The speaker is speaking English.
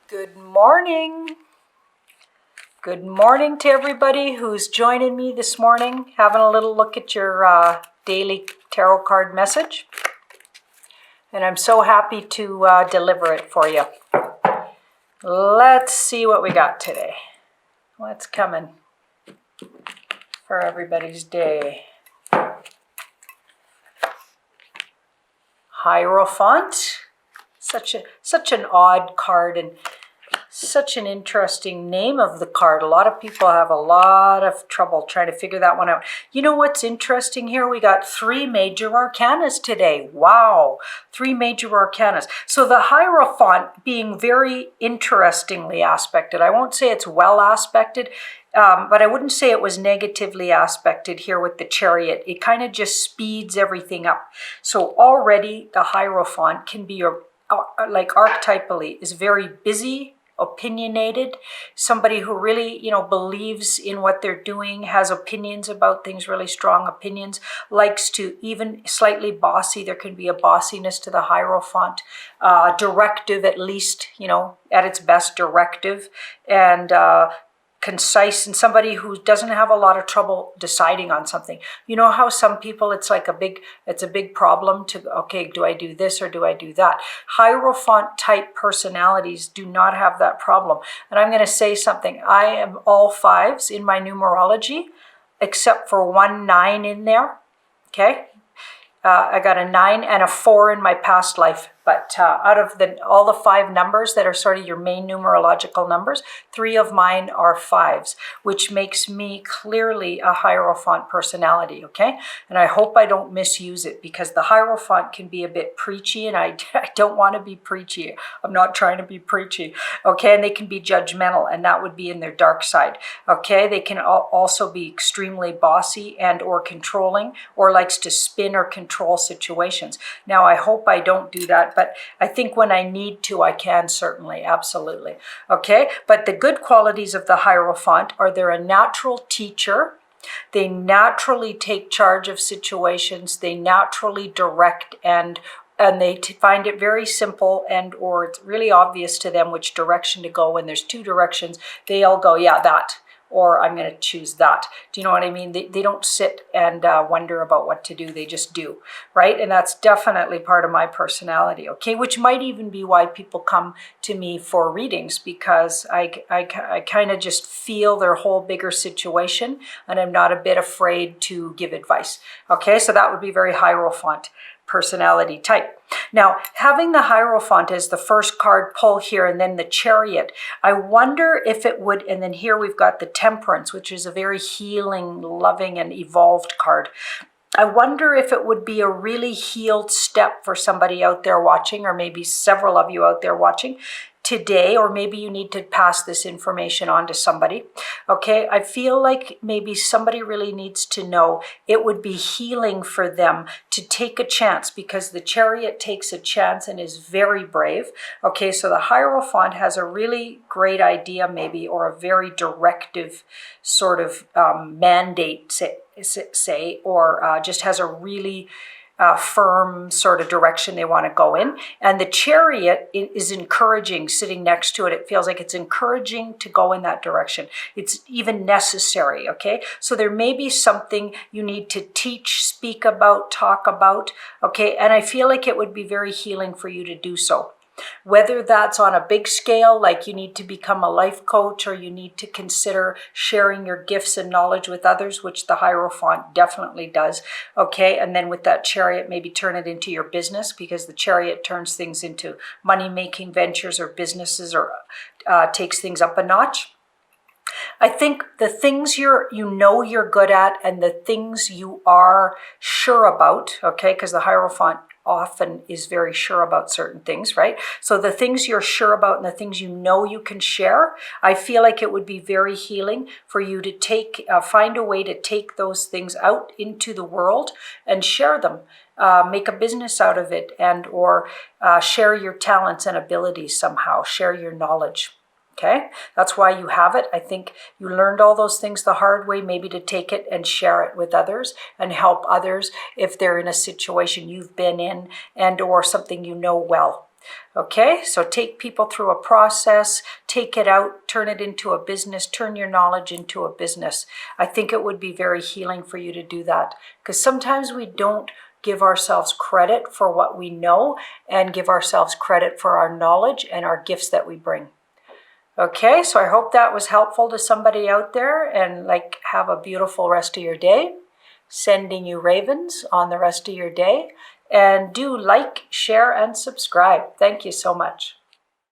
Good morning. Good morning to everybody who's joining me this morning, having a little look at your daily tarot card message. And I'm so happy to deliver it for you. Let's see what we got today. What's coming for everybody's day? Hierophant. Such an odd card and such an interesting name of the card. A lot of people have a lot of trouble trying to figure that one out. You know what's interesting here? We got 3 major arcanas today. Wow, 3 major arcanas. So the Hierophant being very interestingly aspected. I won't say it's well aspected, but I wouldn't say it was negatively aspected here with the Chariot. It kind of just speeds everything up. So already the Hierophant can be like archetypally is very busy, opinionated, somebody who really, believes in what they're doing, has opinions about things, really strong opinions, likes to even slightly bossy. There can be a bossiness to the Hierophant, directive at least, at its best directive, and concise, and somebody who doesn't have a lot of trouble deciding on something. You know how some people, it's a big problem to, okay, do I do this or do I do that? Hierophant type personalities do not have that problem. And I'm going to say something. I am all 5s in my numerology, except for 1 9 in there. Okay. I got a 9 and a 4 in my past life. But out of all the 5 numbers that are sort of your main numerological numbers, 3 of mine are 5s, which makes me clearly a Hierophant personality, okay? And I hope I don't misuse it, because the Hierophant can be a bit preachy, and I don't want to be preachy. I'm not trying to be preachy, okay? And they can be judgmental, and that would be in their dark side, okay? They can also be extremely bossy and or controlling, or likes to spin or control situations. Now, I hope I don't do that, but I think when I need to, I can certainly, absolutely. Okay, but the good qualities of the Hierophant are they're a natural teacher. They naturally take charge of situations. They naturally direct, and they find it very simple, and or it's really obvious to them which direction to go. When there's 2 directions, they all go, yeah, that. Or I'm going to choose that. Do you know what I mean? They don't sit and wonder about what to do. They just do, right? And that's definitely part of my personality, okay? Which might even be why people come to me for readings, because I kind of just feel their whole bigger situation, and I'm not a bit afraid to give advice, okay? So that would be very Hierophant personality type. Now, having the Hierophant as the first card pull here, and then the Chariot, I wonder if it would, and then here we've got the Temperance, which is a very healing, loving, and evolved card. I wonder if it would be a really healed step for somebody out there watching, or maybe several of you out there watching today, or maybe you need to pass this information on to somebody. Okay, I feel like maybe somebody really needs to know it would be healing for them to take a chance, because the Chariot takes a chance and is very brave. Okay, so the Hierophant has a really great idea maybe, or a very directive sort of mandate, say, or just has a really firm sort of direction they want to go in. And the Chariot is encouraging, sitting next to it. It feels like it's encouraging to go in that direction. It's even necessary, okay? So there may be something you need to teach, speak about, talk about, okay? And I feel like it would be very healing for you to do so. Whether that's on a big scale, like you need to become a life coach, or you need to consider sharing your gifts and knowledge with others, which the Hierophant definitely does, okay? And then with that Chariot, maybe turn it into your business, because the Chariot turns things into money-making ventures or businesses, or takes things up a notch. I think the things you're good at, and the things you are sure about, okay, because the Hierophant often is very sure about certain things, right? So the things you're sure about and the things you can share, I feel like it would be very healing for you to find a way to take those things out into the world and share them. Make a business out of it, and or share your talents and abilities somehow, share your knowledge. Okay, that's why you have it. I think you learned all those things the hard way, maybe to take it and share it with others and help others if they're in a situation you've been in and or something you know well. Okay, so take people through a process, take it out, turn it into a business, turn your knowledge into a business. I think it would be very healing for you to do that, because sometimes we don't give ourselves credit for what we know and give ourselves credit for our knowledge and our gifts that we bring. Okay, so I hope that was helpful to somebody out there, and have a beautiful rest of your day. Sending you ravens on the rest of your day. And do like, share, and subscribe. Thank you so much.